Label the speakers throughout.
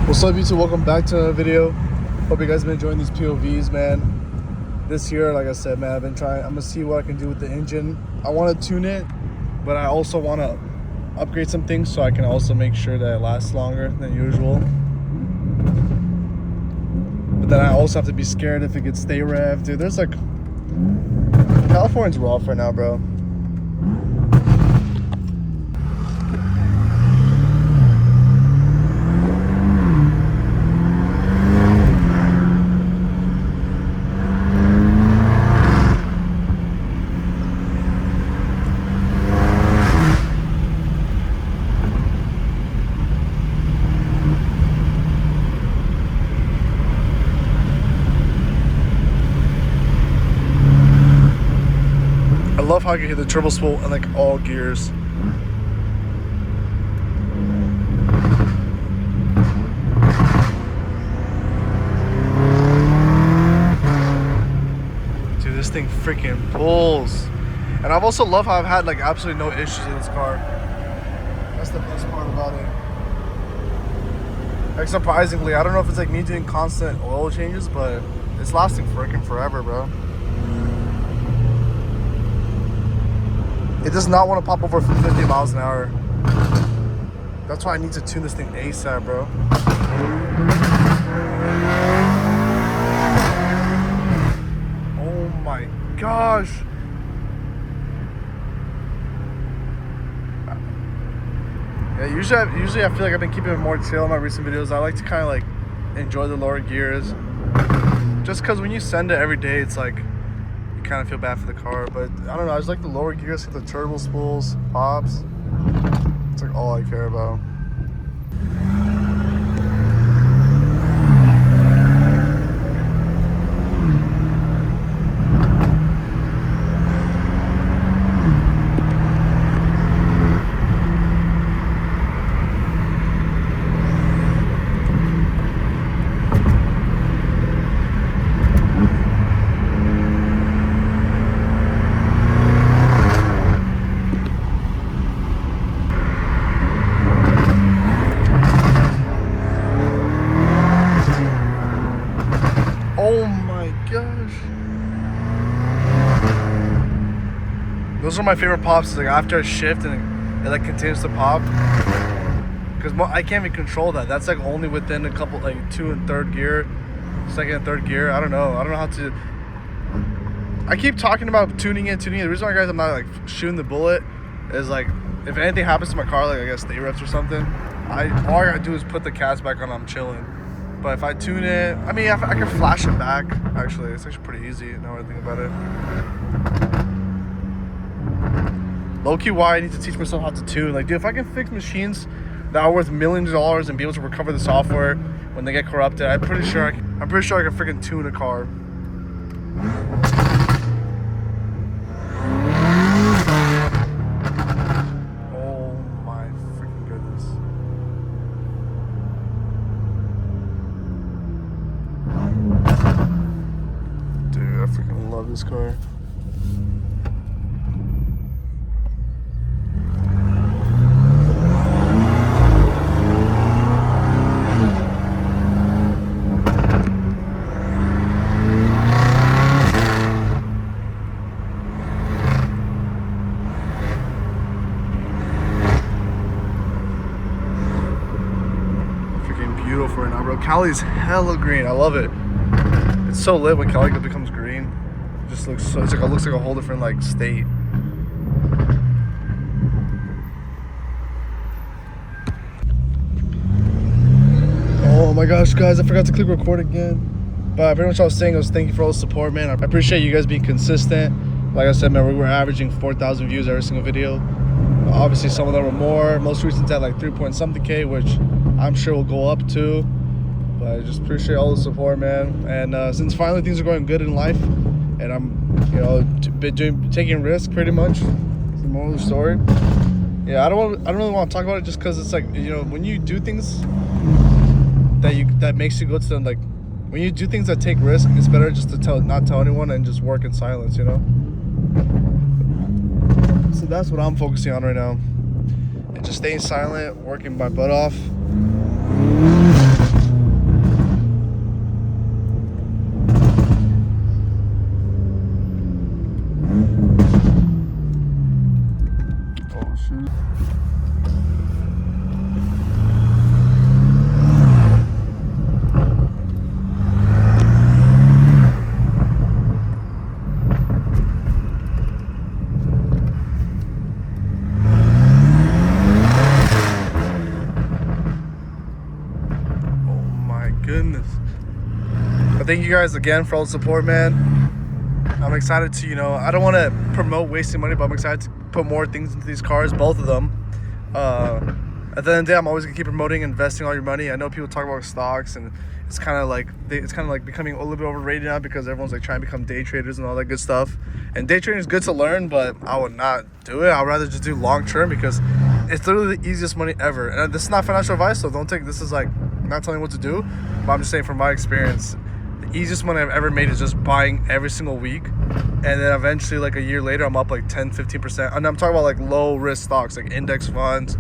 Speaker 1: What's up, YouTube? Welcome back to another video. Hope you guys have been enjoying these POVs, man. This year, like I said, man, I'm gonna see what I can do with the engine. I want to tune it, but I also want to upgrade some things so I can also make sure that it lasts longer than usual. But then I also have to be scared if it gets stay rev. Dude, there's like, California's rough right now, bro. I love how I can hit the turbo spool in like all gears. Dude, this thing freaking pulls. And I've also loved how I've had like absolutely no issues with this car. That's the best part about it. Like surprisingly, I don't know if it's like me doing constant oil changes, but it's lasting freaking forever, bro. It does not want to pop over 50 miles an hour. That's why I need to tune this thing ASAP, bro. Oh my gosh. Yeah, usually I feel like I've been keeping it more chill in my recent videos. I like to kind of like enjoy the lower gears. Just because when you send it every day, it's like, kind of feel bad for the car, but I don't know, I just like the lower gears, the turbo spools, pops. It's like all I care about. Oh my gosh. Those are my favorite pops, like after a shift and it like continues to pop. Because I can't even control that. That's like only within a couple, like 2 and 3rd gear, 2nd and 3rd gear. I don't know how to. I keep talking about tuning it. The reason why, guys, I'm not like shooting the bullet is like, if anything happens to my car, like I guess stay reps or something, all I gotta do is put the CATBACK on, I'm chilling. But if I tune it, I mean, I can flash it back. Actually, it's actually pretty easy now that I think about it. Low-key, why I need to teach myself how to tune. Like, dude, if I can fix machines that are worth millions of dollars and be able to recover the software when they get corrupted, I'm pretty sure I can freaking tune a car. I freaking love this car. Freaking beautiful right now, bro. Cali's hella green. I love it. It's so lit when Cali becomes green. It just looks so, it looks like a whole different like state. Oh my gosh, guys, I forgot to click record again. But pretty much what I was saying was thank you for all the support, man. I appreciate you guys being consistent. Like I said, man, we were averaging 4,000 views every single video. Obviously, some of them were more. Most recent at like 3-point-something-K, which I'm sure will go up too. But I just appreciate all the support, man. And since finally things are going good in life, and I'm, you know, taking risks pretty much. That's the moral of the story. Yeah, I don't really want to talk about it just because it's like, you know, when you do things that makes you go to them, like when you do things that take risk, it's better just to not tell anyone and just work in silence, you know. So that's what I'm focusing on right now. And just staying silent, working my butt off. goodness. But thank you guys again for all the support, man. I'm excited to, you know, I don't want to promote wasting money, but I'm excited to put more things into these cars, both of them. At the end of the day, I'm always gonna keep promoting investing all your money. I know people talk about stocks, and it's kind of like becoming a little bit overrated now because everyone's like trying to become day traders and all that good stuff. And day trading is good to learn, but I would not do it. I'd rather just do long term because it's literally the easiest money ever. And this is not financial advice, so don't take this as like I'm not telling you what to do, but I'm just saying from my experience, the easiest money I've ever made is just buying every single week, and then eventually like a year later I'm up like 10-15%. And I'm talking about like low risk stocks like index funds,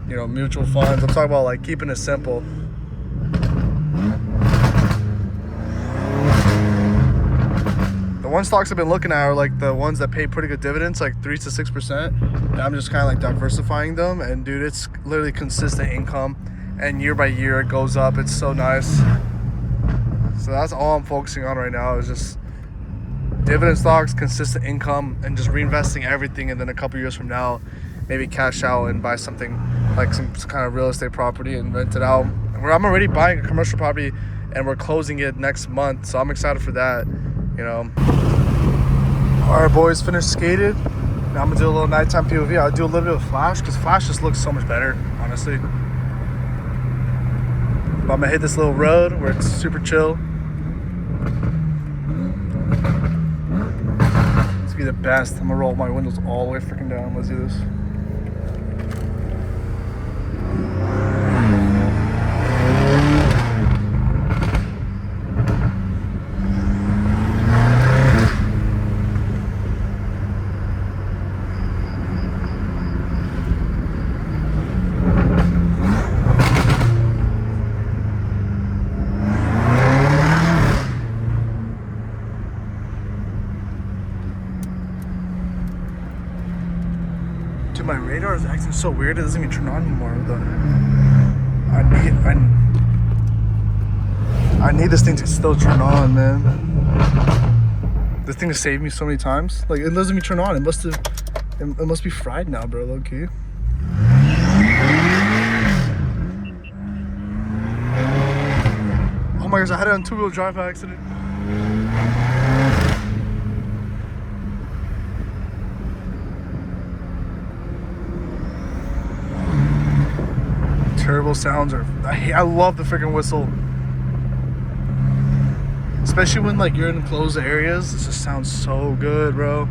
Speaker 1: you know, mutual funds. I'm talking about like keeping it simple. The one stocks I've been looking at are like the ones that pay pretty good dividends, like 3 to 6%. And I'm just kind of like diversifying them, and dude, it's literally consistent income, and year by year it goes up. It's so nice. So that's all I'm focusing on right now, is just dividend stocks, consistent income, and just reinvesting everything. And then a couple years from now, maybe cash out and buy something like some kind of real estate property and rent it out. I'm already buying a commercial property, and we're closing it next month, so I'm excited for that, you know. All right, boys, finished skated. Now I'm gonna do a little nighttime POV. I'll do a little bit of flash because flash just looks so much better, honestly. But I'm gonna hit this little road where it's super chill. It's gonna be the best. I'm gonna roll my windows all the way freaking down. Let's do this. Dude, my radar is acting so weird. It doesn't even turn on anymore. I need this thing to still turn on, man. This thing has saved me so many times. Like, it doesn't even turn on. It must be fried now, bro. Low key. Oh my gosh, I had it on two-wheel drive by accident. Turbo sounds are, I love the freaking whistle, especially when like you're in enclosed areas. It just sounds so good, bro.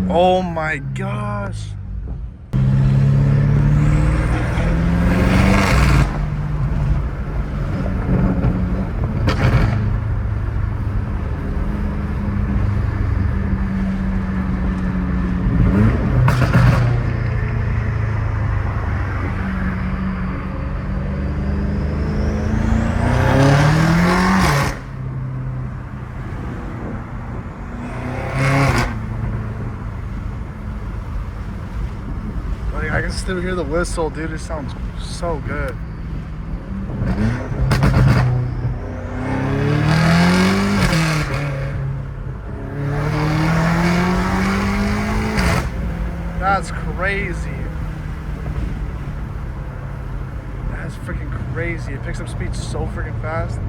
Speaker 1: Oh my gosh. I can still hear the whistle, dude. It sounds so good. That's crazy. That's freaking crazy. It picks up speed so freaking fast.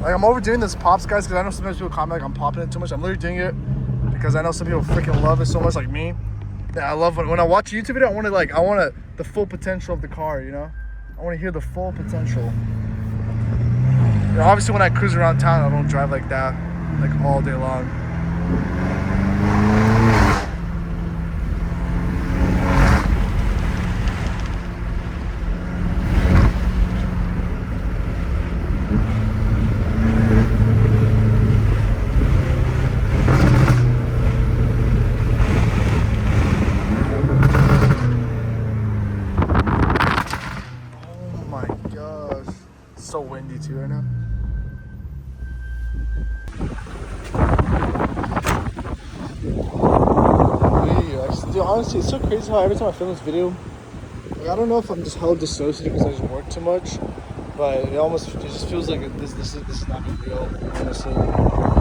Speaker 1: Like, I'm overdoing this pops, guys, because I know sometimes people comment like I'm popping it too much. I'm literally doing it because I know some people freaking love it so much, like me. Yeah, I love when I watch a YouTube video. I want the full potential of the car. You know, I want to hear the full potential. You know, obviously, when I cruise around town, I don't drive like that, like all day long. So windy too right now. Dude, honestly, it's so crazy how every time I film this video, like, I don't know if I'm just hella dissociated because I just work too much, but it just feels like this is not real, honestly.